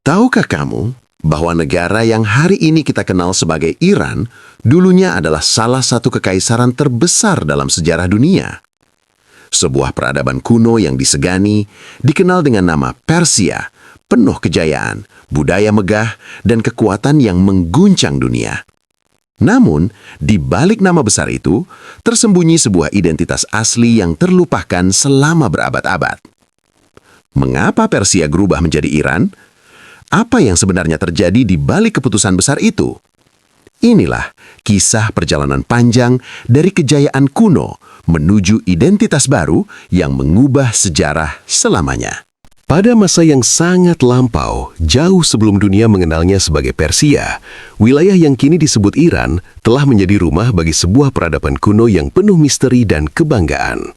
Tahukah kamu bahwa negara yang hari ini kita kenal sebagai Iran dulunya adalah salah satu kekaisaran terbesar dalam sejarah dunia? Sebuah peradaban kuno yang disegani, dikenal dengan nama Persia, penuh kejayaan, budaya megah, dan kekuatan yang mengguncang dunia. Namun, di balik nama besar itu, tersembunyi sebuah identitas asli yang terlupakan selama berabad-abad. Mengapa Persia berubah menjadi Iran? Apa yang sebenarnya terjadi di balik keputusan besar itu? Inilah kisah perjalanan panjang dari kejayaan kuno menuju identitas baru yang mengubah sejarah selamanya. Pada masa yang sangat lampau, jauh sebelum dunia mengenalnya sebagai Persia, wilayah yang kini disebut Iran telah menjadi rumah bagi sebuah peradaban kuno yang penuh misteri dan kebanggaan.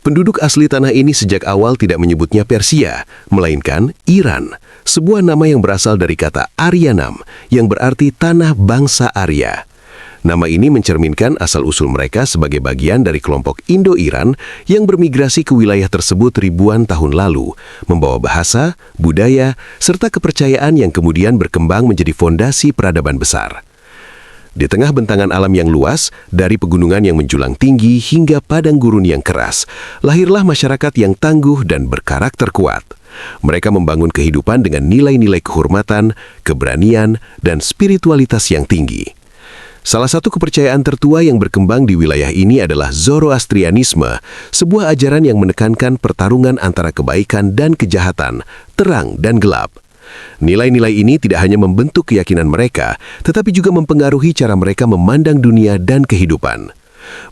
Penduduk asli tanah ini sejak awal tidak menyebutnya Persia, melainkan Iran, sebuah nama yang berasal dari kata Aryanam, yang berarti tanah bangsa Arya. Nama ini mencerminkan asal-usul mereka sebagai bagian dari kelompok Indo-Iran yang bermigrasi ke wilayah tersebut ribuan tahun lalu, membawa bahasa, budaya, serta kepercayaan yang kemudian berkembang menjadi fondasi peradaban besar. Di tengah bentangan alam yang luas, dari pegunungan yang menjulang tinggi hingga padang gurun yang keras, lahirlah masyarakat yang tangguh dan berkarakter kuat. Mereka membangun kehidupan dengan nilai-nilai kehormatan, keberanian, dan spiritualitas yang tinggi. Salah satu kepercayaan tertua yang berkembang di wilayah ini adalah Zoroastrianisme, sebuah ajaran yang menekankan pertarungan antara kebaikan dan kejahatan, terang dan gelap. Nilai-nilai ini tidak hanya membentuk keyakinan mereka, tetapi juga mempengaruhi cara mereka memandang dunia dan kehidupan.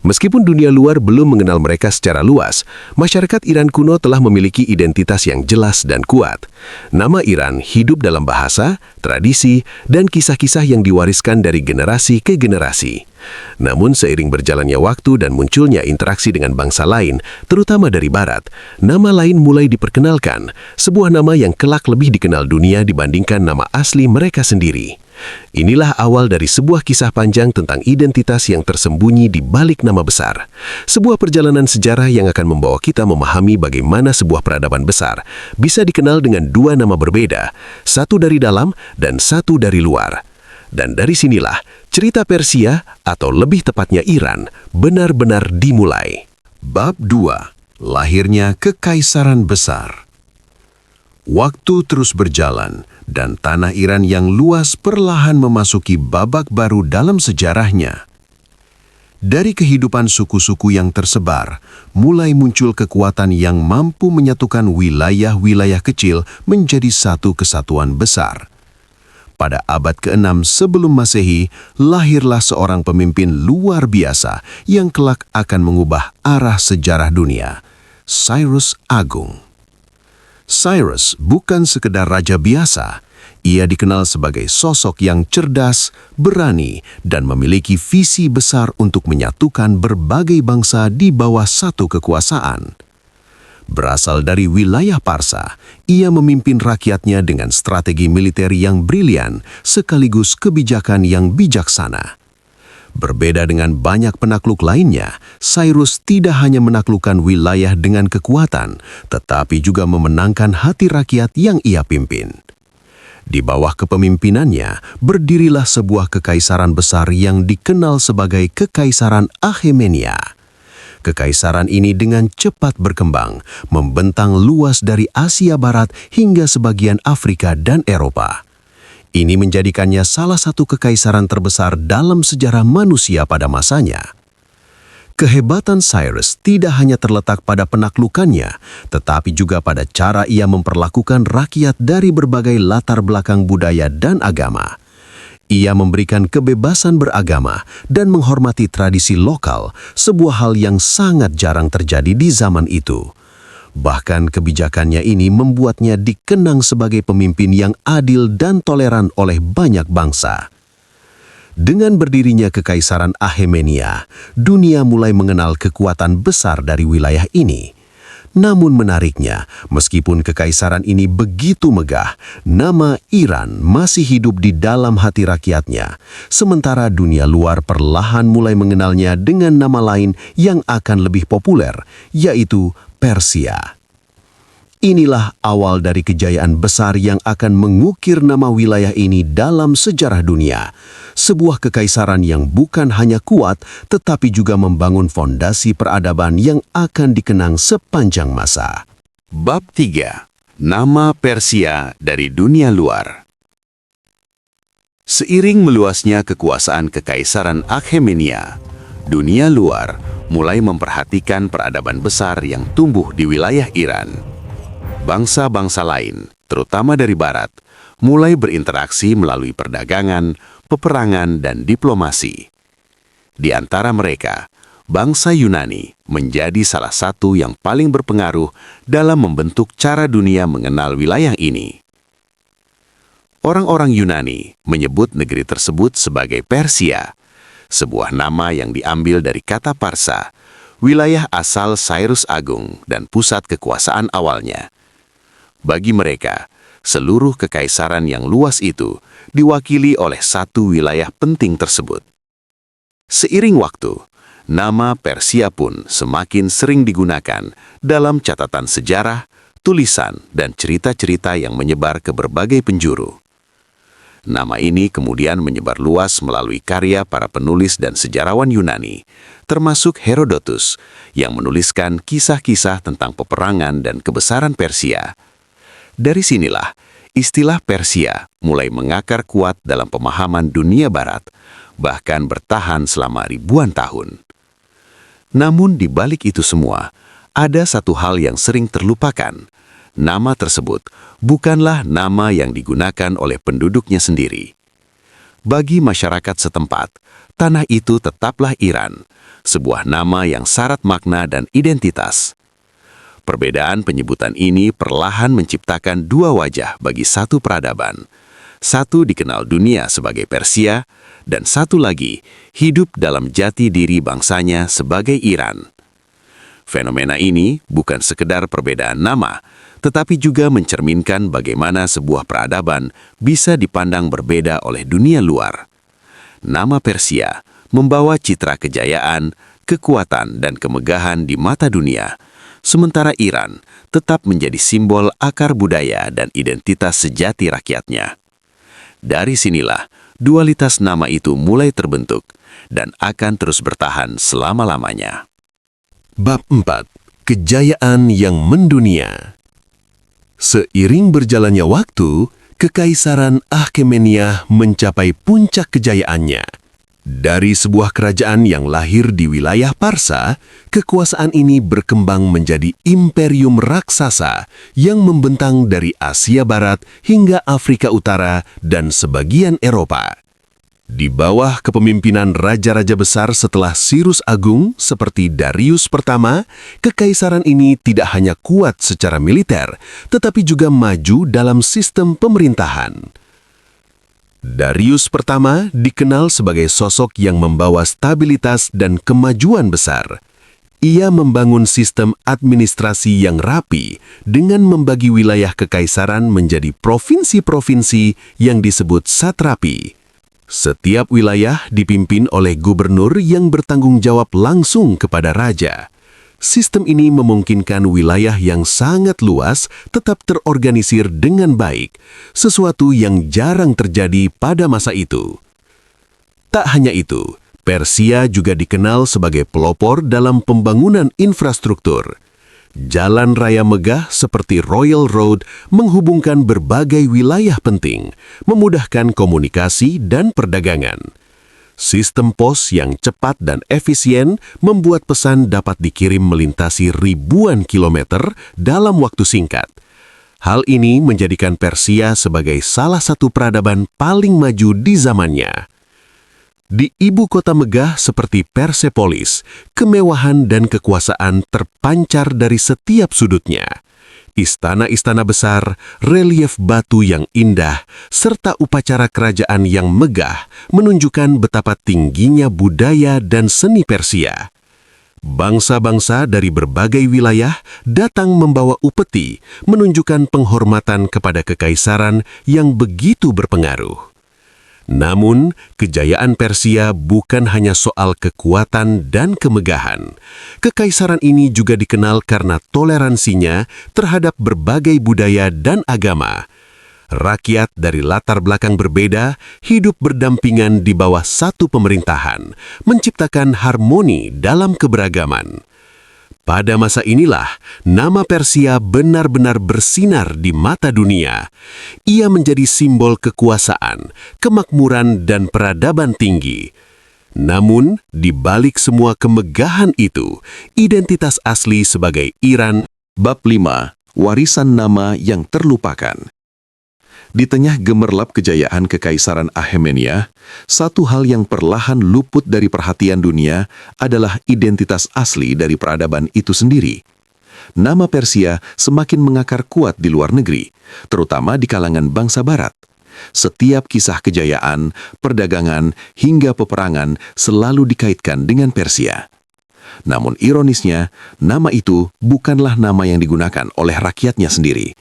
Meskipun dunia luar belum mengenal mereka secara luas, masyarakat Iran kuno telah memiliki identitas yang jelas dan kuat. Nama Iran hidup dalam bahasa, tradisi, dan kisah-kisah yang diwariskan dari generasi ke generasi. Namun seiring berjalannya waktu dan munculnya interaksi dengan bangsa lain, terutama dari barat, nama lain mulai diperkenalkan, sebuah nama yang kelak lebih dikenal dunia dibandingkan nama asli mereka sendiri. Inilah awal dari sebuah kisah panjang tentang identitas yang tersembunyi di balik nama besar. Sebuah perjalanan sejarah yang akan membawa kita memahami bagaimana sebuah peradaban besar bisa dikenal dengan dua nama berbeda, satu dari dalam dan satu dari luar. Dan dari sinilah cerita Persia, atau lebih tepatnya Iran, benar-benar dimulai. Bab 2. Lahirnya Kekaisaran Besar. Waktu terus berjalan, dan tanah Iran yang luas perlahan memasuki babak baru dalam sejarahnya. Dari kehidupan suku-suku yang tersebar, mulai muncul kekuatan yang mampu menyatukan wilayah-wilayah kecil menjadi satu kesatuan besar. Pada abad ke-6 sebelum Masehi, lahirlah seorang pemimpin luar biasa yang kelak akan mengubah arah sejarah dunia, Cyrus Agung. Cyrus bukan sekedar raja biasa. Ia dikenal sebagai sosok yang cerdas, berani, dan memiliki visi besar untuk menyatukan berbagai bangsa di bawah satu kekuasaan. Berasal dari wilayah Parsa, ia memimpin rakyatnya dengan strategi militer yang brilian sekaligus kebijakan yang bijaksana. Berbeda dengan banyak penakluk lainnya, Cyrus tidak hanya menaklukkan wilayah dengan kekuatan, tetapi juga memenangkan hati rakyat yang ia pimpin. Di bawah kepemimpinannya, berdirilah sebuah kekaisaran besar yang dikenal sebagai Kekaisaran Akhemenia. Kekaisaran ini dengan cepat berkembang, membentang luas dari Asia Barat hingga sebagian Afrika dan Eropa. Ini menjadikannya salah satu kekaisaran terbesar dalam sejarah manusia pada masanya. Kehebatan Cyrus tidak hanya terletak pada penaklukannya, tetapi juga pada cara ia memperlakukan rakyat dari berbagai latar belakang budaya dan agama. Ia memberikan kebebasan beragama dan menghormati tradisi lokal, sebuah hal yang sangat jarang terjadi di zaman itu. Bahkan kebijakannya ini membuatnya dikenang sebagai pemimpin yang adil dan toleran oleh banyak bangsa. Dengan berdirinya Kekaisaran Akhemenia, dunia mulai mengenal kekuatan besar dari wilayah ini. Namun menariknya, meskipun kekaisaran ini begitu megah, nama Iran masih hidup di dalam hati rakyatnya, sementara dunia luar perlahan mulai mengenalnya dengan nama lain yang akan lebih populer, yaitu Persia. Inilah awal dari kejayaan besar yang akan mengukir nama wilayah ini dalam sejarah dunia. Sebuah kekaisaran yang bukan hanya kuat, tetapi juga membangun fondasi peradaban yang akan dikenang sepanjang masa. Bab 3. Nama Persia dari dunia luar. Seiring meluasnya kekuasaan Kekaisaran Akhemenia, dunia luar mulai memperhatikan peradaban besar yang tumbuh di wilayah Iran. Bangsa-bangsa lain, terutama dari barat, mulai berinteraksi melalui perdagangan, peperangan, dan diplomasi. Di antara mereka, bangsa Yunani menjadi salah satu yang paling berpengaruh dalam membentuk cara dunia mengenal wilayah ini. Orang-orang Yunani menyebut negeri tersebut sebagai Persia, sebuah nama yang diambil dari kata Parsa, wilayah asal Cyrus Agung dan pusat kekuasaan awalnya. Bagi mereka, seluruh kekaisaran yang luas itu diwakili oleh satu wilayah penting tersebut. Seiring waktu, nama Persia pun semakin sering digunakan dalam catatan sejarah, tulisan, dan cerita-cerita yang menyebar ke berbagai penjuru. Nama ini kemudian menyebar luas melalui karya para penulis dan sejarawan Yunani, termasuk Herodotus, yang menuliskan kisah-kisah tentang peperangan dan kebesaran Persia. Dari sinilah, istilah Persia mulai mengakar kuat dalam pemahaman dunia barat, bahkan bertahan selama ribuan tahun. Namun di balik itu semua, ada satu hal yang sering terlupakan. Nama tersebut bukanlah nama yang digunakan oleh penduduknya sendiri. Bagi masyarakat setempat, tanah itu tetaplah Iran, sebuah nama yang syarat makna dan identitas. Perbedaan penyebutan ini perlahan menciptakan dua wajah bagi satu peradaban. Satu dikenal dunia sebagai Persia, dan satu lagi hidup dalam jati diri bangsanya sebagai Iran. Fenomena ini bukan sekedar perbedaan nama, tetapi juga mencerminkan bagaimana sebuah peradaban bisa dipandang berbeda oleh dunia luar. Nama Persia membawa citra kejayaan, kekuatan, dan kemegahan di mata dunia, sementara Iran tetap menjadi simbol akar budaya dan identitas sejati rakyatnya. Dari sinilah, dualitas nama itu mulai terbentuk dan akan terus bertahan selama-lamanya. Bab 4. Kejayaan yang mendunia. Seiring berjalannya waktu, Kekaisaran Akhemenia mencapai puncak kejayaannya. Dari sebuah kerajaan yang lahir di wilayah Parsa, kekuasaan ini berkembang menjadi imperium raksasa yang membentang dari Asia Barat hingga Afrika Utara dan sebagian Eropa. Di bawah kepemimpinan raja-raja besar setelah Cyrus Agung seperti Darius pertama, kekaisaran ini tidak hanya kuat secara militer, tetapi juga maju dalam sistem pemerintahan. Darius pertama dikenal sebagai sosok yang membawa stabilitas dan kemajuan besar. Ia membangun sistem administrasi yang rapi dengan membagi wilayah kekaisaran menjadi provinsi-provinsi yang disebut satrapi. Setiap wilayah dipimpin oleh gubernur yang bertanggung jawab langsung kepada raja. Sistem ini memungkinkan wilayah yang sangat luas tetap terorganisir dengan baik, sesuatu yang jarang terjadi pada masa itu. Tak hanya itu, Persia juga dikenal sebagai pelopor dalam pembangunan infrastruktur. Jalan raya megah seperti Royal Road menghubungkan berbagai wilayah penting, memudahkan komunikasi dan perdagangan. Sistem pos yang cepat dan efisien membuat pesan dapat dikirim melintasi ribuan kilometer dalam waktu singkat. Hal ini menjadikan Persia sebagai salah satu peradaban paling maju di zamannya. Di ibu kota megah seperti Persepolis, kemewahan dan kekuasaan terpancar dari setiap sudutnya. Istana-istana besar, relief batu yang indah, serta upacara kerajaan yang megah menunjukkan betapa tingginya budaya dan seni Persia. Bangsa-bangsa dari berbagai wilayah datang membawa upeti, menunjukkan penghormatan kepada kekaisaran yang begitu berpengaruh. Namun, kejayaan Persia bukan hanya soal kekuatan dan kemegahan. Kekaisaran ini juga dikenal karena toleransinya terhadap berbagai budaya dan agama. Rakyat dari latar belakang berbeda hidup berdampingan di bawah satu pemerintahan, menciptakan harmoni dalam keberagaman. Pada masa inilah, nama Persia benar-benar bersinar di mata dunia. Ia menjadi simbol kekuasaan, kemakmuran, dan peradaban tinggi. Namun, di balik semua kemegahan itu, identitas asli sebagai Iran. Bab 5. Warisan nama yang terlupakan. Di tengah gemerlap kejayaan Kekaisaran Akhemenia, satu hal yang perlahan luput dari perhatian dunia adalah identitas asli dari peradaban itu sendiri. Nama Persia semakin mengakar kuat di luar negeri, terutama di kalangan bangsa Barat. Setiap kisah kejayaan, perdagangan, hingga peperangan selalu dikaitkan dengan Persia. Namun ironisnya, nama itu bukanlah nama yang digunakan oleh rakyatnya sendiri.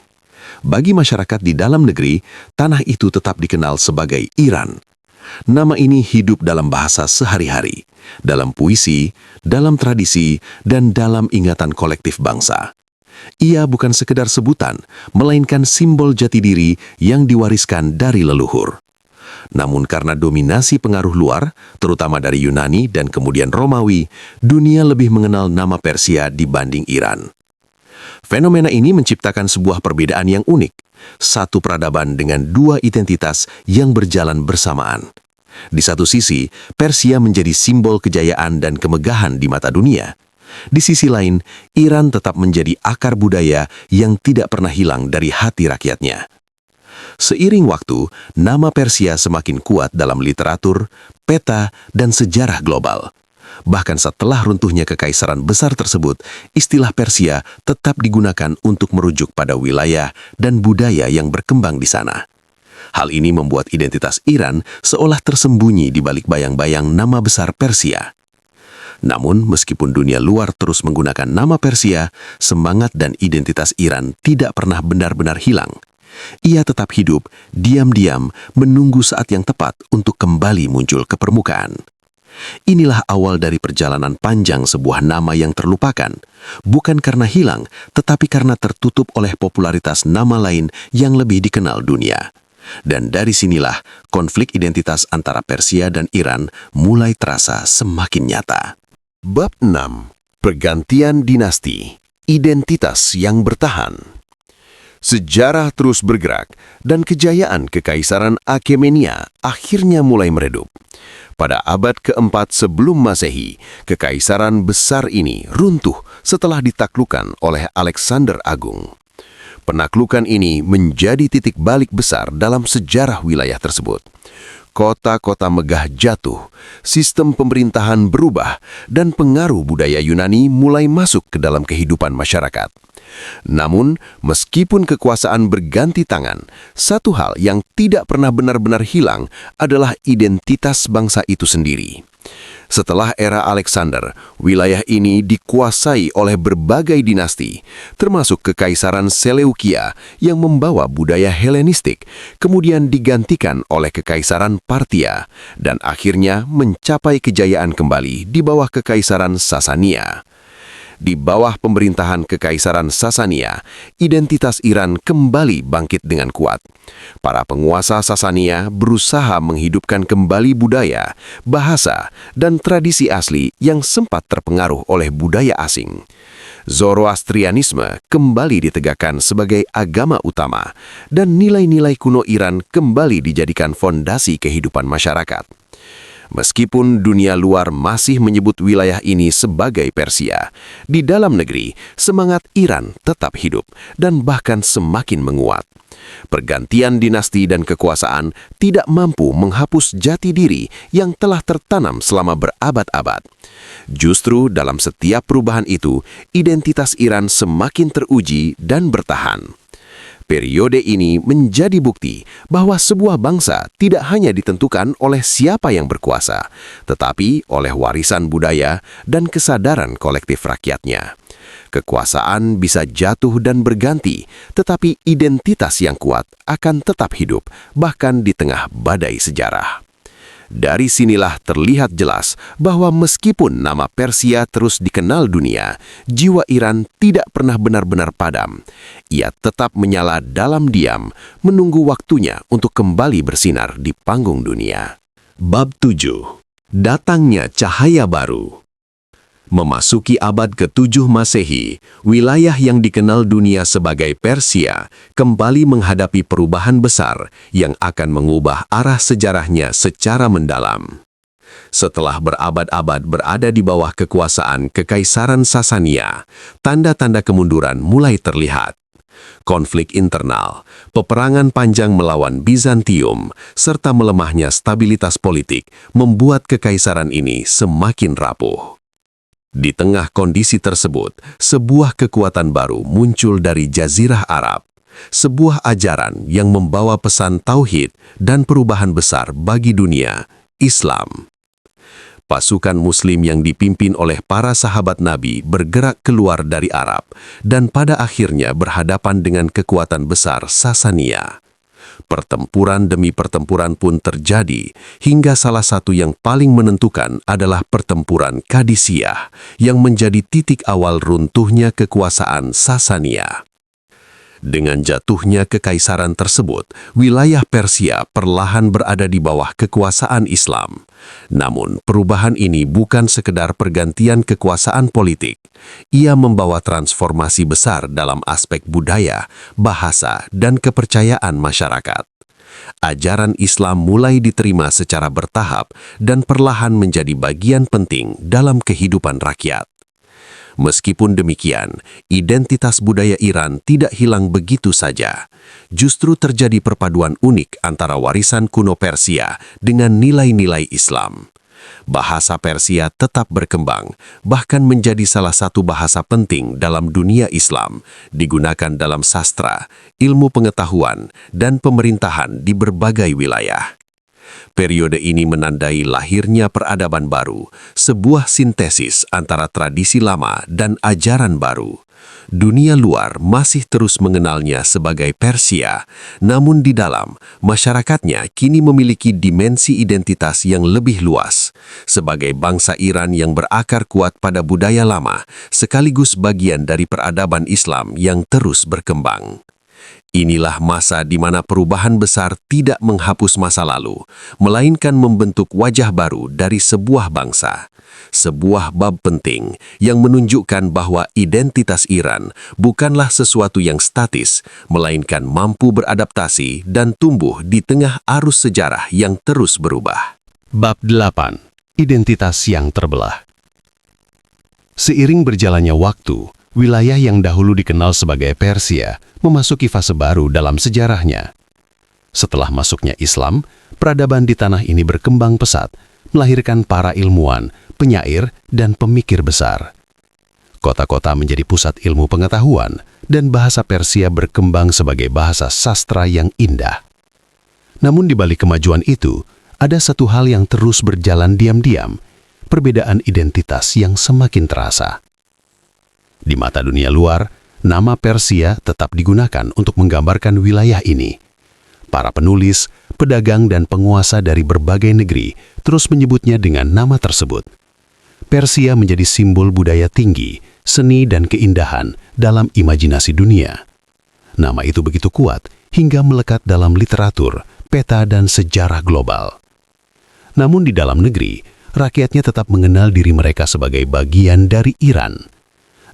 Bagi masyarakat di dalam negeri, tanah itu tetap dikenal sebagai Iran. Nama ini hidup dalam bahasa sehari-hari, dalam puisi, dalam tradisi, dan dalam ingatan kolektif bangsa. Ia bukan sekedar sebutan, melainkan simbol jati diri yang diwariskan dari leluhur. Namun karena dominasi pengaruh luar, terutama dari Yunani dan kemudian Romawi, dunia lebih mengenal nama Persia dibanding Iran. Fenomena ini menciptakan sebuah perbedaan yang unik, satu peradaban dengan dua identitas yang berjalan bersamaan. Di satu sisi, Persia menjadi simbol kejayaan dan kemegahan di mata dunia. Di sisi lain, Iran tetap menjadi akar budaya yang tidak pernah hilang dari hati rakyatnya. Seiring waktu, nama Persia semakin kuat dalam literatur, peta, dan sejarah global. Bahkan setelah runtuhnya kekaisaran besar tersebut, istilah Persia tetap digunakan untuk merujuk pada wilayah dan budaya yang berkembang di sana. Hal ini membuat identitas Iran seolah tersembunyi di balik bayang-bayang nama besar Persia. Namun, meskipun dunia luar terus menggunakan nama Persia, semangat dan identitas Iran tidak pernah benar-benar hilang. Ia tetap hidup, diam-diam, menunggu saat yang tepat untuk kembali muncul ke permukaan. Inilah awal dari perjalanan panjang sebuah nama yang terlupakan, bukan karena hilang, tetapi karena tertutup oleh popularitas nama lain yang lebih dikenal dunia. Dan dari sinilah konflik identitas antara Persia dan Iran mulai terasa semakin nyata. Bab 6. Pergantian dinasti, identitas yang bertahan. Sejarah terus bergerak dan kejayaan Kekaisaran Akhemenia akhirnya mulai meredup. Pada abad keempat sebelum Masehi, kekaisaran besar ini runtuh setelah ditaklukkan oleh Alexander Agung. Penaklukan ini menjadi titik balik besar dalam sejarah wilayah tersebut. Kota-kota megah jatuh, sistem pemerintahan berubah, dan pengaruh budaya Yunani mulai masuk ke dalam kehidupan masyarakat. Namun, meskipun kekuasaan berganti tangan, satu hal yang tidak pernah benar-benar hilang adalah identitas bangsa itu sendiri. Setelah era Alexander, wilayah ini dikuasai oleh berbagai dinasti, termasuk Kekaisaran Seleukia yang membawa budaya Helenistik, kemudian digantikan oleh Kekaisaran Parthia, dan akhirnya mencapai kejayaan kembali di bawah Kekaisaran Sasania. Di bawah pemerintahan Kekaisaran Sasania, identitas Iran kembali bangkit dengan kuat. Para penguasa Sasania berusaha menghidupkan kembali budaya, bahasa, dan tradisi asli yang sempat terpengaruh oleh budaya asing. Zoroastrianisme kembali ditegakkan sebagai agama utama, dan nilai-nilai kuno Iran kembali dijadikan fondasi kehidupan masyarakat. Meskipun dunia luar masih menyebut wilayah ini sebagai Persia, di dalam negeri semangat Iran tetap hidup dan bahkan semakin menguat. Pergantian dinasti dan kekuasaan tidak mampu menghapus jati diri yang telah tertanam selama berabad-abad. Justru dalam setiap perubahan itu, identitas Iran semakin teruji dan bertahan. Periode ini menjadi bukti bahwa sebuah bangsa tidak hanya ditentukan oleh siapa yang berkuasa, tetapi oleh warisan budaya dan kesadaran kolektif rakyatnya. Kekuasaan bisa jatuh dan berganti, tetapi identitas yang kuat akan tetap hidup, bahkan di tengah badai sejarah. Dari sinilah terlihat jelas bahwa meskipun nama Persia terus dikenal dunia, jiwa Iran tidak pernah benar-benar padam. Ia tetap menyala dalam diam, menunggu waktunya untuk kembali bersinar di panggung dunia. Bab 7. Datangnya cahaya baru. Memasuki abad ke-7 Masehi, wilayah yang dikenal dunia sebagai Persia kembali menghadapi perubahan besar yang akan mengubah arah sejarahnya secara mendalam. Setelah berabad-abad berada di bawah kekuasaan Kekaisaran Sasania, tanda-tanda kemunduran mulai terlihat. Konflik internal, peperangan panjang melawan Bizantium, serta melemahnya stabilitas politik membuat kekaisaran ini semakin rapuh. Di tengah kondisi tersebut, sebuah kekuatan baru muncul dari Jazirah Arab, sebuah ajaran yang membawa pesan tauhid dan perubahan besar bagi dunia, Islam. Pasukan Muslim yang dipimpin oleh para sahabat Nabi bergerak keluar dari Arab dan pada akhirnya berhadapan dengan kekuatan besar Sasania. Pertempuran demi pertempuran pun terjadi, hingga salah satu yang paling menentukan adalah pertempuran Qadisiyah, yang menjadi titik awal runtuhnya kekuasaan Sasania. Dengan jatuhnya kekaisaran tersebut, wilayah Persia perlahan berada di bawah kekuasaan Islam. Namun, perubahan ini bukan sekedar pergantian kekuasaan politik. Ia membawa transformasi besar dalam aspek budaya, bahasa, dan kepercayaan masyarakat. Ajaran Islam mulai diterima secara bertahap dan perlahan menjadi bagian penting dalam kehidupan rakyat. Meskipun demikian, identitas budaya Iran tidak hilang begitu saja. Justru terjadi perpaduan unik antara warisan kuno Persia dengan nilai-nilai Islam. Bahasa Persia tetap berkembang, bahkan menjadi salah satu bahasa penting dalam dunia Islam, digunakan dalam sastra, ilmu pengetahuan, dan pemerintahan di berbagai wilayah. Periode ini menandai lahirnya peradaban baru, sebuah sintesis antara tradisi lama dan ajaran baru. Dunia luar masih terus mengenalnya sebagai Persia, namun di dalam, masyarakatnya kini memiliki dimensi identitas yang lebih luas. Sebagai bangsa Iran yang berakar kuat pada budaya lama, sekaligus bagian dari peradaban Islam yang terus berkembang. Inilah masa di mana perubahan besar tidak menghapus masa lalu, melainkan membentuk wajah baru dari sebuah bangsa. Sebuah bab penting yang menunjukkan bahwa identitas Iran bukanlah sesuatu yang statis, melainkan mampu beradaptasi dan tumbuh di tengah arus sejarah yang terus berubah. Bab 8. Identitas yang terbelah. Seiring berjalannya waktu, wilayah yang dahulu dikenal sebagai Persia memasuki fase baru dalam sejarahnya. Setelah masuknya Islam, peradaban di tanah ini berkembang pesat, melahirkan para ilmuwan, penyair, dan pemikir besar. Kota-kota menjadi pusat ilmu pengetahuan, dan bahasa Persia berkembang sebagai bahasa sastra yang indah. Namun di balik kemajuan itu, ada satu hal yang terus berjalan diam-diam, perbedaan identitas yang semakin terasa. Di mata dunia luar, nama Persia tetap digunakan untuk menggambarkan wilayah ini. Para penulis, pedagang, dan penguasa dari berbagai negeri terus menyebutnya dengan nama tersebut. Persia menjadi simbol budaya tinggi, seni, dan keindahan dalam imajinasi dunia. Nama itu begitu kuat hingga melekat dalam literatur, peta, dan sejarah global. Namun di dalam negeri, rakyatnya tetap mengenal diri mereka sebagai bagian dari Iran.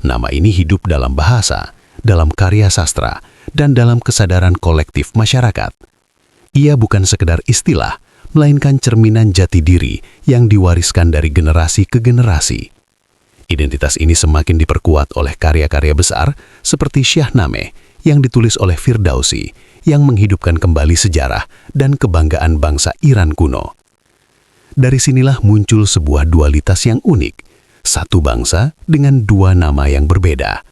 Nama ini hidup dalam bahasa, dalam karya sastra, dan dalam kesadaran kolektif masyarakat. Ia bukan sekedar istilah, melainkan cerminan jati diri yang diwariskan dari generasi ke generasi. Identitas ini semakin diperkuat oleh karya-karya besar seperti Syahnameh yang ditulis oleh Firdausi, yang menghidupkan kembali sejarah dan kebanggaan bangsa Iran kuno. Dari sinilah muncul sebuah dualitas yang unik, satu bangsa dengan dua nama yang berbeda.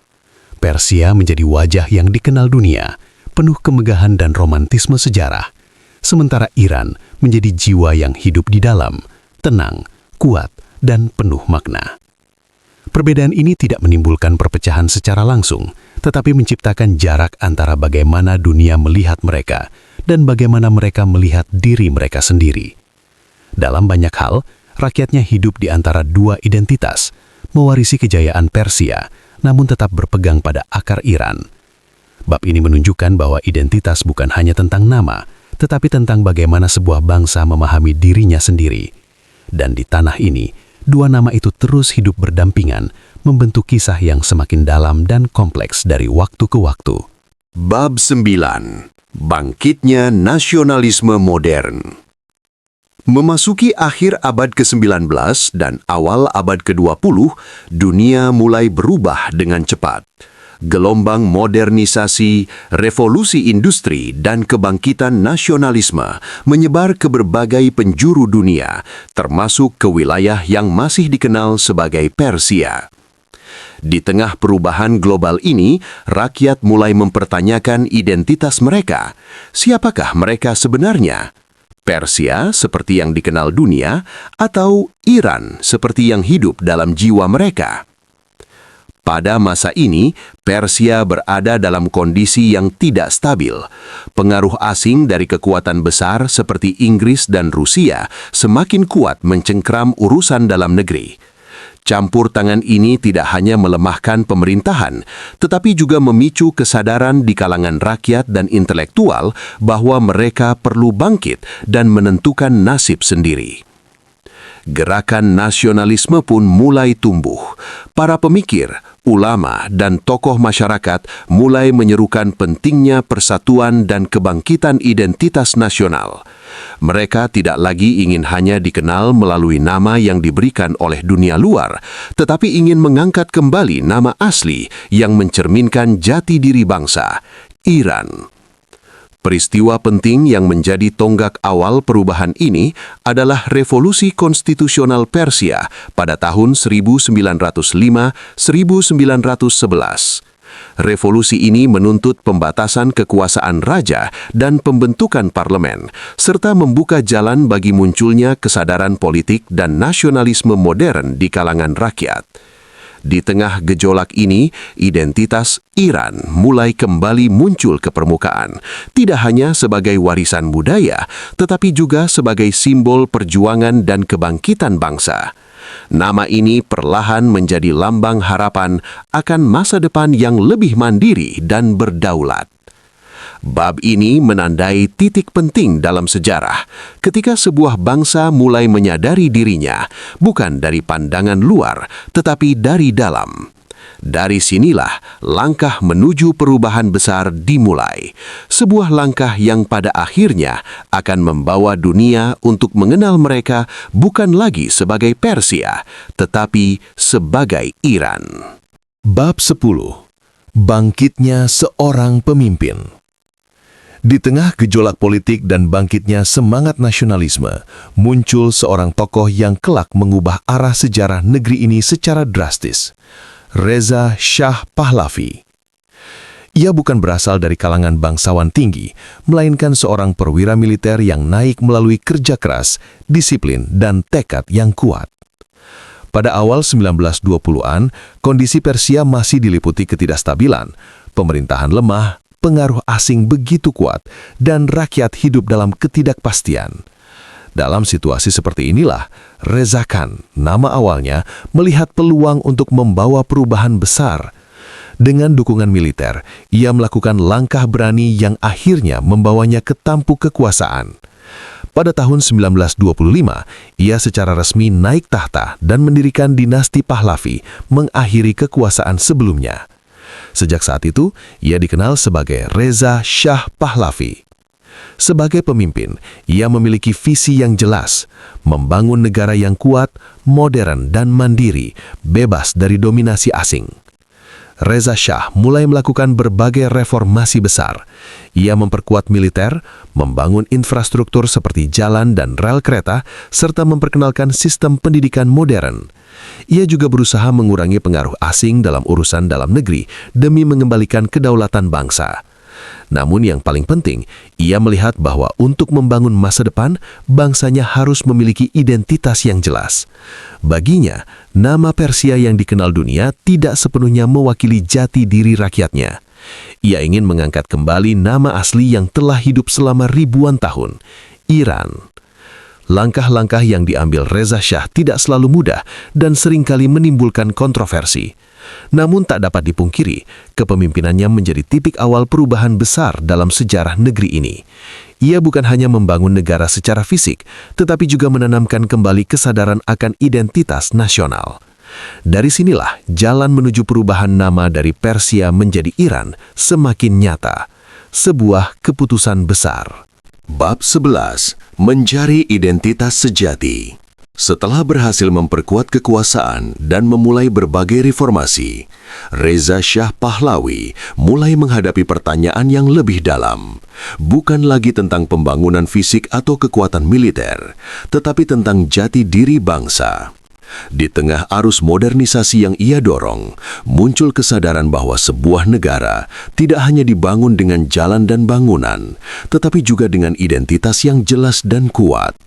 Persia menjadi wajah yang dikenal dunia, penuh kemegahan dan romantisme sejarah. Sementara Iran menjadi jiwa yang hidup di dalam, tenang, kuat, dan penuh makna. Perbedaan ini tidak menimbulkan perpecahan secara langsung, tetapi menciptakan jarak antara bagaimana dunia melihat mereka dan bagaimana mereka melihat diri mereka sendiri. Dalam banyak hal, rakyatnya hidup di antara dua identitas, mewarisi kejayaan Persia, namun tetap berpegang pada akar Iran. Bab ini menunjukkan bahwa identitas bukan hanya tentang nama, tetapi tentang bagaimana sebuah bangsa memahami dirinya sendiri. Dan di tanah ini, dua nama itu terus hidup berdampingan, membentuk kisah yang semakin dalam dan kompleks dari waktu ke waktu. Bab 9. Bangkitnya nasionalisme modern. Memasuki akhir abad ke-19 dan awal abad ke-20, dunia mulai berubah dengan cepat. Gelombang modernisasi, revolusi industri, dan kebangkitan nasionalisme menyebar ke berbagai penjuru dunia, termasuk ke wilayah yang masih dikenal sebagai Persia. Di tengah perubahan global ini, rakyat mulai mempertanyakan identitas mereka. Siapakah mereka sebenarnya? Persia seperti yang dikenal dunia, atau Iran seperti yang hidup dalam jiwa mereka? Pada masa ini, Persia berada dalam kondisi yang tidak stabil. Pengaruh asing dari kekuatan besar seperti Inggris dan Rusia semakin kuat mencengkram urusan dalam negeri. Campur tangan ini tidak hanya melemahkan pemerintahan, tetapi juga memicu kesadaran di kalangan rakyat dan intelektual bahwa mereka perlu bangkit dan menentukan nasib sendiri. Gerakan nasionalisme pun mulai tumbuh. Para pemikir, ulama, dan tokoh masyarakat mulai menyerukan pentingnya persatuan dan kebangkitan identitas nasional. Mereka tidak lagi ingin hanya dikenal melalui nama yang diberikan oleh dunia luar, tetapi ingin mengangkat kembali nama asli yang mencerminkan jati diri bangsa, Iran. Peristiwa penting yang menjadi tonggak awal perubahan ini adalah Revolusi Konstitusional Persia pada tahun 1905-1911. Revolusi ini menuntut pembatasan kekuasaan raja dan pembentukan parlemen, serta membuka jalan bagi munculnya kesadaran politik dan nasionalisme modern di kalangan rakyat. Di tengah gejolak ini, identitas Iran mulai kembali muncul ke permukaan, tidak hanya sebagai warisan budaya, tetapi juga sebagai simbol perjuangan dan kebangkitan bangsa. Nama ini perlahan menjadi lambang harapan akan masa depan yang lebih mandiri dan berdaulat. Bab ini menandai titik penting dalam sejarah, ketika sebuah bangsa mulai menyadari dirinya, bukan dari pandangan luar, tetapi dari dalam. Dari sinilah langkah menuju perubahan besar dimulai, sebuah langkah yang pada akhirnya akan membawa dunia untuk mengenal mereka bukan lagi sebagai Persia, tetapi sebagai Iran. Bab 10. Bangkitnya seorang pemimpin. Di tengah gejolak politik dan bangkitnya semangat nasionalisme, muncul seorang tokoh yang kelak mengubah arah sejarah negeri ini secara drastis. Reza Shah Pahlavi. Ia bukan berasal dari kalangan bangsawan tinggi, melainkan seorang perwira militer yang naik melalui kerja keras, disiplin, dan tekad yang kuat. Pada awal 1920-an, kondisi Persia masih diliputi ketidakstabilan, pemerintahan lemah, pengaruh asing begitu kuat, dan rakyat hidup dalam ketidakpastian. Dalam situasi seperti inilah, Reza Khan, nama awalnya, melihat peluang untuk membawa perubahan besar. Dengan dukungan militer, ia melakukan langkah berani yang akhirnya membawanya ke tampuk kekuasaan. Pada tahun 1925, ia secara resmi naik tahta dan mendirikan dinasti Pahlavi, mengakhiri kekuasaan sebelumnya. Sejak saat itu, ia dikenal sebagai Reza Shah Pahlavi. Sebagai pemimpin, ia memiliki visi yang jelas, membangun negara yang kuat, modern, dan mandiri, bebas dari dominasi asing. Reza Shah mulai melakukan berbagai reformasi besar. Ia memperkuat militer, membangun infrastruktur seperti jalan dan rel kereta, serta memperkenalkan sistem pendidikan modern. Ia juga berusaha mengurangi pengaruh asing dalam urusan dalam negeri demi mengembalikan kedaulatan bangsa. Namun yang paling penting, ia melihat bahwa untuk membangun masa depan, bangsanya harus memiliki identitas yang jelas. Baginya, nama Persia yang dikenal dunia tidak sepenuhnya mewakili jati diri rakyatnya. Ia ingin mengangkat kembali nama asli yang telah hidup selama ribuan tahun, Iran. Langkah-langkah yang diambil Reza Shah tidak selalu mudah dan seringkali menimbulkan kontroversi. Namun tak dapat dipungkiri, kepemimpinannya menjadi titik awal perubahan besar dalam sejarah negeri ini. Ia bukan hanya membangun negara secara fisik, tetapi juga menanamkan kembali kesadaran akan identitas nasional. Dari sinilah jalan menuju perubahan nama dari Persia menjadi Iran semakin nyata. Sebuah keputusan besar. Bab 11. Mencari identitas sejati. Setelah berhasil memperkuat kekuasaan dan memulai berbagai reformasi, Reza Shah Pahlavi mulai menghadapi pertanyaan yang lebih dalam. Bukan lagi tentang pembangunan fisik atau kekuatan militer, tetapi tentang jati diri bangsa. Di tengah arus modernisasi yang ia dorong, muncul kesadaran bahwa sebuah negara tidak hanya dibangun dengan jalan dan bangunan, tetapi juga dengan identitas yang jelas dan kuat.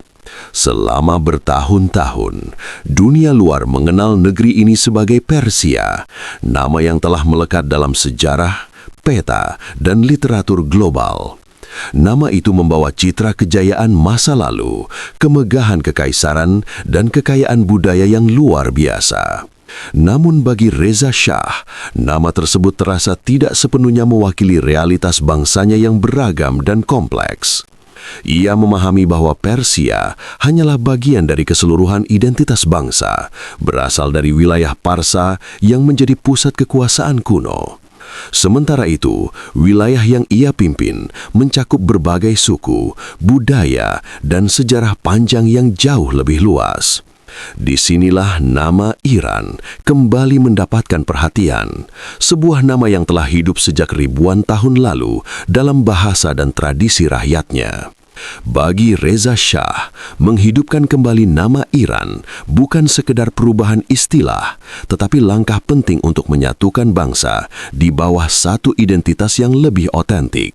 Selama bertahun-tahun, dunia luar mengenal negeri ini sebagai Persia, nama yang telah melekat dalam sejarah, peta, dan literatur global. Nama itu membawa citra kejayaan masa lalu, kemegahan kekaisaran, dan kekayaan budaya yang luar biasa. Namun bagi Reza Shah, nama tersebut terasa tidak sepenuhnya mewakili realitas bangsanya yang beragam dan kompleks. Ia memahami bahwa Persia hanyalah bagian dari keseluruhan identitas bangsa, berasal dari wilayah Parsa yang menjadi pusat kekuasaan kuno. Sementara itu, wilayah yang ia pimpin mencakup berbagai suku, budaya, dan sejarah panjang yang jauh lebih luas. Disinilah nama Iran kembali mendapatkan perhatian, sebuah nama yang telah hidup sejak ribuan tahun lalu dalam bahasa dan tradisi rakyatnya. Bagi Reza Shah, menghidupkan kembali nama Iran bukan sekedar perubahan istilah, tetapi langkah penting untuk menyatukan bangsa di bawah satu identitas yang lebih otentik.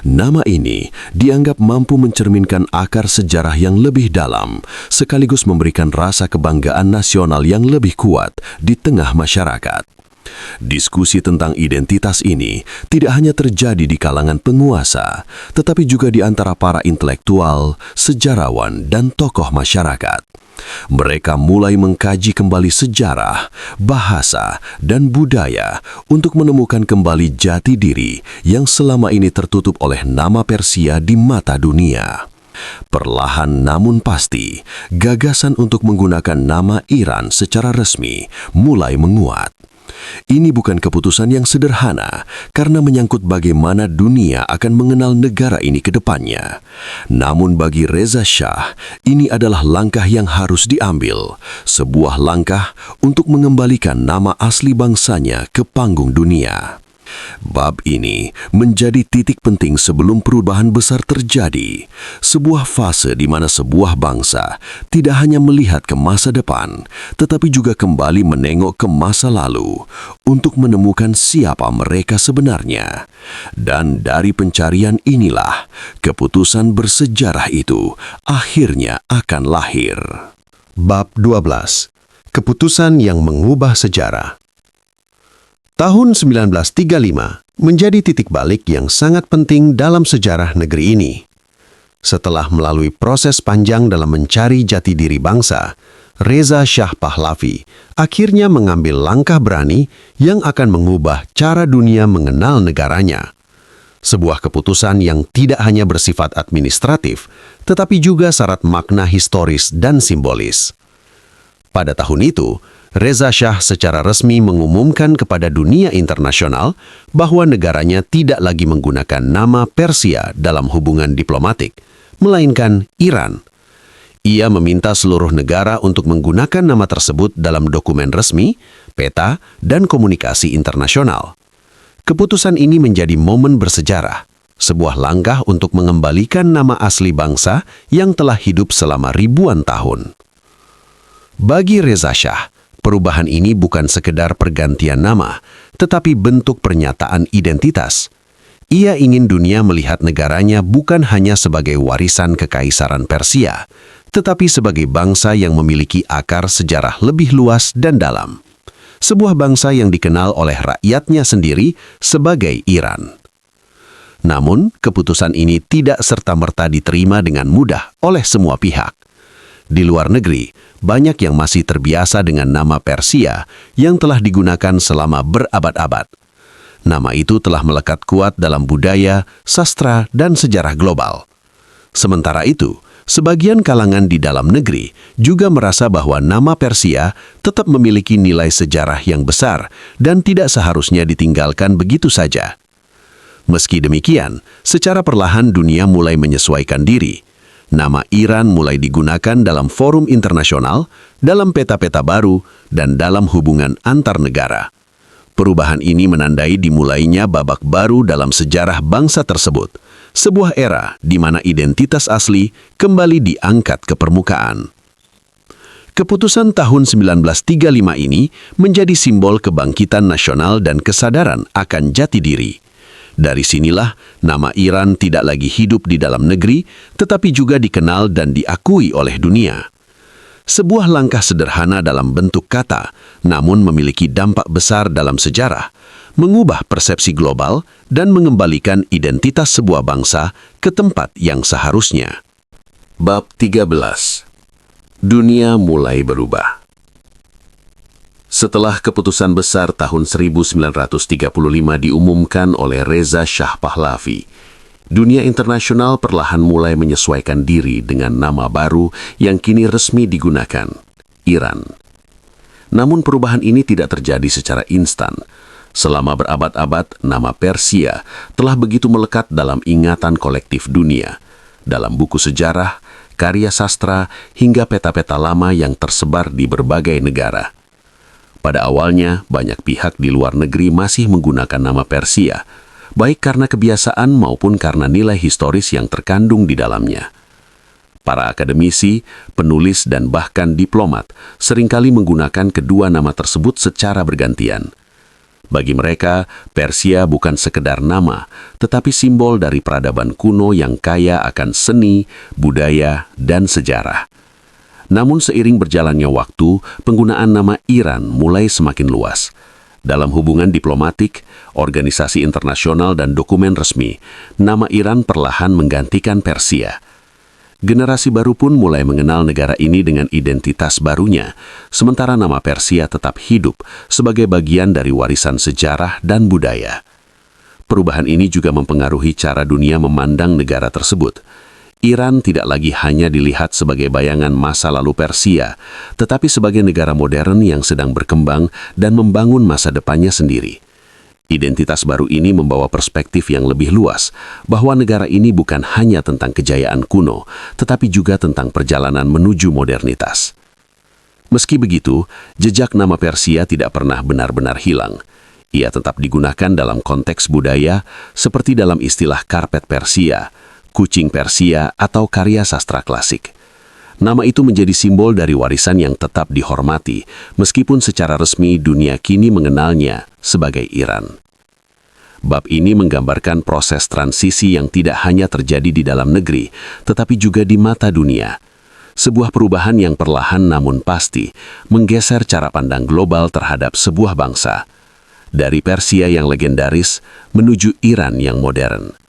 Nama ini dianggap mampu mencerminkan akar sejarah yang lebih dalam, sekaligus memberikan rasa kebanggaan nasional yang lebih kuat di tengah masyarakat. Diskusi tentang identitas ini tidak hanya terjadi di kalangan penguasa, tetapi juga di antara para intelektual, sejarawan, dan tokoh masyarakat. Mereka mulai mengkaji kembali sejarah, bahasa, dan budaya untuk menemukan kembali jati diri yang selama ini tertutup oleh nama Persia di mata dunia. Perlahan namun pasti, gagasan untuk menggunakan nama Iran secara resmi mulai menguat. Ini bukan keputusan yang sederhana karena menyangkut bagaimana dunia akan mengenal negara ini ke depannya. Namun bagi Reza Shah, ini adalah langkah yang harus diambil, sebuah langkah untuk mengembalikan nama asli bangsanya ke panggung dunia. Bab ini menjadi titik penting sebelum perubahan besar terjadi, sebuah fase di mana sebuah bangsa tidak hanya melihat ke masa depan, tetapi juga kembali menengok ke masa lalu untuk menemukan siapa mereka sebenarnya. Dan dari pencarian inilah, keputusan bersejarah itu akhirnya akan lahir. Bab 12. Keputusan yang mengubah sejarah. Tahun 1935 menjadi titik balik yang sangat penting dalam sejarah negeri ini. Setelah melalui proses panjang dalam mencari jati diri bangsa, Reza Shah Pahlavi akhirnya mengambil langkah berani yang akan mengubah cara dunia mengenal negaranya. Sebuah keputusan yang tidak hanya bersifat administratif, tetapi juga syarat makna historis dan simbolis. Pada tahun itu, Reza Shah secara resmi mengumumkan kepada dunia internasional bahwa negaranya tidak lagi menggunakan nama Persia dalam hubungan diplomatik, melainkan Iran. Ia meminta seluruh negara untuk menggunakan nama tersebut dalam dokumen resmi, peta, dan komunikasi internasional. Keputusan ini menjadi momen bersejarah, sebuah langkah untuk mengembalikan nama asli bangsa yang telah hidup selama ribuan tahun. Bagi Reza Shah, perubahan ini bukan sekedar pergantian nama, tetapi bentuk pernyataan identitas. Ia ingin dunia melihat negaranya bukan hanya sebagai warisan kekaisaran Persia, tetapi sebagai bangsa yang memiliki akar sejarah lebih luas dan dalam. Sebuah bangsa yang dikenal oleh rakyatnya sendiri sebagai Iran. Namun, keputusan ini tidak serta-merta diterima dengan mudah oleh semua pihak. Di luar negeri, banyak yang masih terbiasa dengan nama Persia yang telah digunakan selama berabad-abad. Nama itu telah melekat kuat dalam budaya, sastra, dan sejarah global. Sementara itu, sebagian kalangan di dalam negeri juga merasa bahwa nama Persia tetap memiliki nilai sejarah yang besar dan tidak seharusnya ditinggalkan begitu saja. Meski demikian, secara perlahan dunia mulai menyesuaikan diri. Nama Iran mulai digunakan dalam forum internasional, dalam peta-peta baru, dan dalam hubungan antar negara. Perubahan ini menandai dimulainya babak baru dalam sejarah bangsa tersebut, sebuah era di mana identitas asli kembali diangkat ke permukaan. Keputusan tahun 1935 ini menjadi simbol kebangkitan nasional dan kesadaran akan jati diri. Dari sinilah nama Iran tidak lagi hidup di dalam negeri, tetapi juga dikenal dan diakui oleh dunia. Sebuah langkah sederhana dalam bentuk kata, namun memiliki dampak besar dalam sejarah, mengubah persepsi global dan mengembalikan identitas sebuah bangsa ke tempat yang seharusnya. Bab 13. Dunia mulai berubah. Setelah keputusan besar tahun 1935 diumumkan oleh Reza Shah Pahlavi, dunia internasional perlahan mulai menyesuaikan diri dengan nama baru yang kini resmi digunakan, Iran. Namun perubahan ini tidak terjadi secara instan. Selama berabad-abad, nama Persia telah begitu melekat dalam ingatan kolektif dunia, dalam buku sejarah, karya sastra, hingga peta-peta lama yang tersebar di berbagai negara. Pada awalnya, banyak pihak di luar negeri masih menggunakan nama Persia, baik karena kebiasaan maupun karena nilai historis yang terkandung di dalamnya. Para akademisi, penulis, dan bahkan diplomat seringkali menggunakan kedua nama tersebut secara bergantian. Bagi mereka, Persia bukan sekedar nama, tetapi simbol dari peradaban kuno yang kaya akan seni, budaya, dan sejarah. Namun seiring berjalannya waktu, penggunaan nama Iran mulai semakin luas. Dalam hubungan diplomatik, organisasi internasional, dan dokumen resmi, nama Iran perlahan menggantikan Persia. Generasi baru pun mulai mengenal negara ini dengan identitas barunya, sementara nama Persia tetap hidup sebagai bagian dari warisan sejarah dan budaya. Perubahan ini juga mempengaruhi cara dunia memandang negara tersebut. Iran tidak lagi hanya dilihat sebagai bayangan masa lalu Persia, tetapi sebagai negara modern yang sedang berkembang dan membangun masa depannya sendiri. Identitas baru ini membawa perspektif yang lebih luas, bahwa negara ini bukan hanya tentang kejayaan kuno, tetapi juga tentang perjalanan menuju modernitas. Meski begitu, jejak nama Persia tidak pernah benar-benar hilang. Ia tetap digunakan dalam konteks budaya, seperti dalam istilah karpet Persia, kucing Persia, atau karya sastra klasik. Nama itu menjadi simbol dari warisan yang tetap dihormati, meskipun secara resmi dunia kini mengenalnya sebagai Iran. Bab ini menggambarkan proses transisi yang tidak hanya terjadi di dalam negeri, tetapi juga di mata dunia. Sebuah perubahan yang perlahan namun pasti menggeser cara pandang global terhadap sebuah bangsa. Dari Persia yang legendaris menuju Iran yang modern.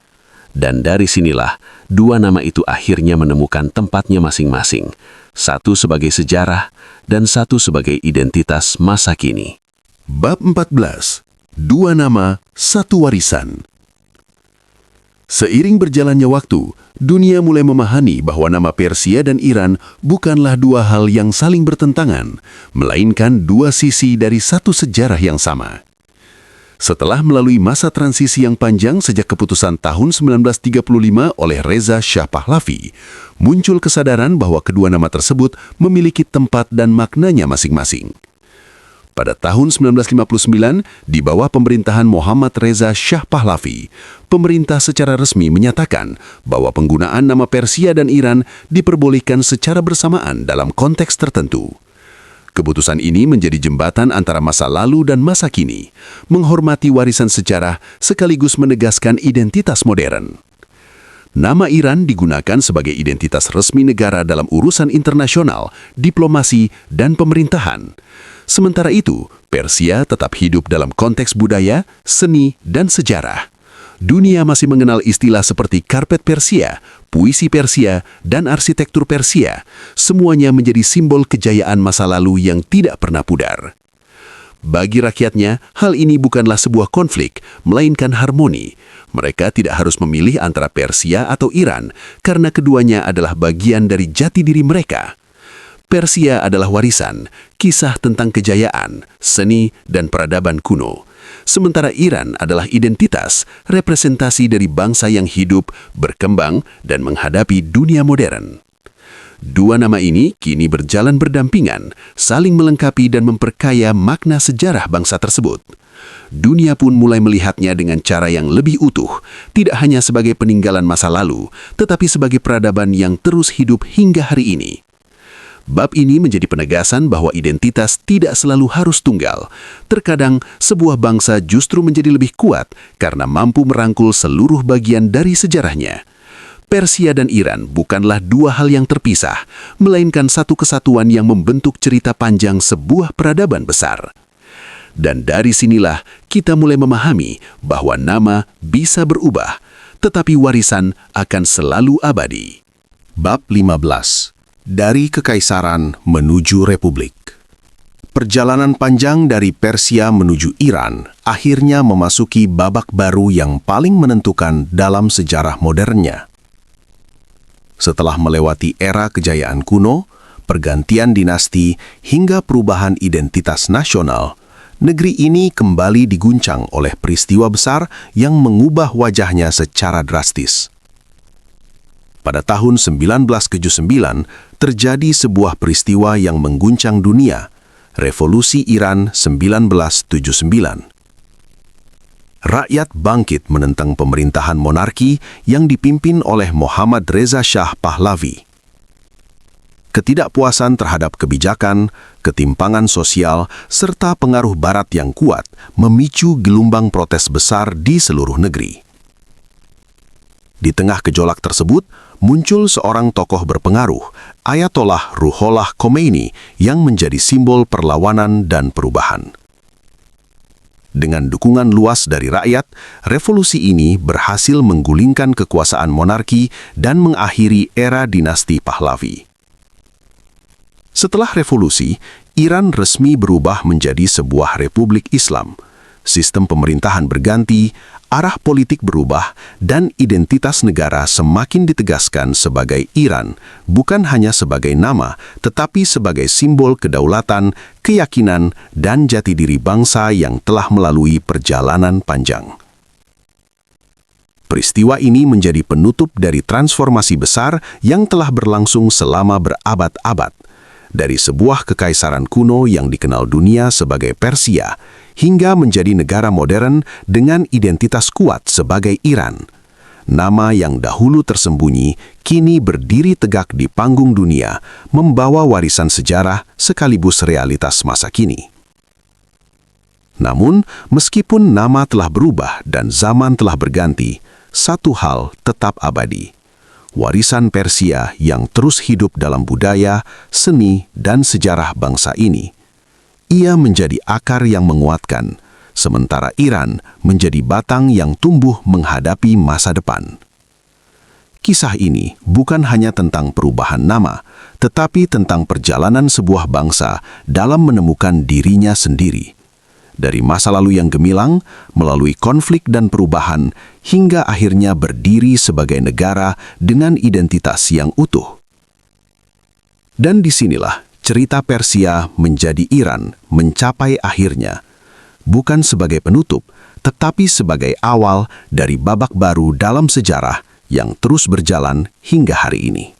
Dan dari sinilah, dua nama itu akhirnya menemukan tempatnya masing-masing, satu sebagai sejarah dan satu sebagai identitas masa kini. Bab 14. Dua nama, satu warisan. Seiring berjalannya waktu, dunia mulai memahami bahwa nama Persia dan Iran bukanlah dua hal yang saling bertentangan, melainkan dua sisi dari satu sejarah yang sama. Setelah melalui masa transisi yang panjang sejak keputusan tahun 1935 oleh Reza Shah Pahlavi, muncul kesadaran bahwa kedua nama tersebut memiliki tempat dan maknanya masing-masing. Pada tahun 1959, di bawah pemerintahan Mohammad Reza Shah Pahlavi, pemerintah secara resmi menyatakan bahwa penggunaan nama Persia dan Iran diperbolehkan secara bersamaan dalam konteks tertentu. Keputusan ini menjadi jembatan antara masa lalu dan masa kini, menghormati warisan sejarah sekaligus menegaskan identitas modern. Nama Iran digunakan sebagai identitas resmi negara dalam urusan internasional, diplomasi, dan pemerintahan. Sementara itu, Persia tetap hidup dalam konteks budaya, seni, dan sejarah. Dunia masih mengenal istilah seperti karpet Persia, puisi Persia, dan arsitektur Persia. Semuanya menjadi simbol kejayaan masa lalu yang tidak pernah pudar. Bagi rakyatnya, hal ini bukanlah sebuah konflik, melainkan harmoni. Mereka tidak harus memilih antara Persia atau Iran, karena keduanya adalah bagian dari jati diri mereka. Persia adalah warisan, kisah tentang kejayaan, seni, dan peradaban kuno. Sementara Iran adalah identitas, representasi dari bangsa yang hidup, berkembang, dan menghadapi dunia modern. Dua nama ini kini berjalan berdampingan, saling melengkapi dan memperkaya makna sejarah bangsa tersebut. Dunia pun mulai melihatnya dengan cara yang lebih utuh, tidak hanya sebagai peninggalan masa lalu, tetapi sebagai peradaban yang terus hidup hingga hari ini. Bab ini menjadi penegasan bahwa identitas tidak selalu harus tunggal. Terkadang, sebuah bangsa justru menjadi lebih kuat karena mampu merangkul seluruh bagian dari sejarahnya. Persia dan Iran bukanlah dua hal yang terpisah, melainkan satu kesatuan yang membentuk cerita panjang sebuah peradaban besar. Dan dari sinilah kita mulai memahami bahwa nama bisa berubah, tetapi warisan akan selalu abadi. Bab 15. Dari Kekaisaran menuju Republik. Perjalanan panjang dari Persia menuju Iran akhirnya memasuki babak baru yang paling menentukan dalam sejarah modernnya. Setelah melewati era kejayaan kuno, pergantian dinasti, hingga perubahan identitas nasional, negeri ini kembali diguncang oleh peristiwa besar yang mengubah wajahnya secara drastis. Pada tahun 1979, terjadi sebuah peristiwa yang mengguncang dunia, Revolusi Iran 1979. Rakyat bangkit menentang pemerintahan monarki yang dipimpin oleh Mohammad Reza Shah Pahlavi. Ketidakpuasan terhadap kebijakan, ketimpangan sosial, serta pengaruh Barat yang kuat memicu gelombang protes besar di seluruh negeri. Di tengah gejolak tersebut, muncul seorang tokoh berpengaruh, Ayatollah Ruhollah Khomeini, yang menjadi simbol perlawanan dan perubahan. Dengan dukungan luas dari rakyat, revolusi ini berhasil menggulingkan kekuasaan monarki dan mengakhiri era dinasti Pahlavi. Setelah revolusi, Iran resmi berubah menjadi sebuah republik Islam. Sistem pemerintahan berganti, arah politik berubah, dan identitas negara semakin ditegaskan sebagai Iran, bukan hanya sebagai nama, tetapi sebagai simbol kedaulatan, keyakinan, dan jati diri bangsa yang telah melalui perjalanan panjang. Peristiwa ini menjadi penutup dari transformasi besar yang telah berlangsung selama berabad-abad, dari sebuah kekaisaran kuno yang dikenal dunia sebagai Persia, hingga menjadi negara modern dengan identitas kuat sebagai Iran. Nama yang dahulu tersembunyi kini berdiri tegak di panggung dunia, membawa warisan sejarah sekaligus realitas masa kini. Namun, meskipun nama telah berubah dan zaman telah berganti, satu hal tetap abadi. Warisan Persia yang terus hidup dalam budaya, seni, dan sejarah bangsa ini. Ia menjadi akar yang menguatkan, sementara Iran menjadi batang yang tumbuh menghadapi masa depan. Kisah ini bukan hanya tentang perubahan nama, tetapi tentang perjalanan sebuah bangsa dalam menemukan dirinya sendiri. Dari masa lalu yang gemilang, melalui konflik dan perubahan, hingga akhirnya berdiri sebagai negara dengan identitas yang utuh. Dan disinilah cerita Persia menjadi Iran mencapai akhirnya, bukan sebagai penutup, tetapi sebagai awal dari babak baru dalam sejarah yang terus berjalan hingga hari ini.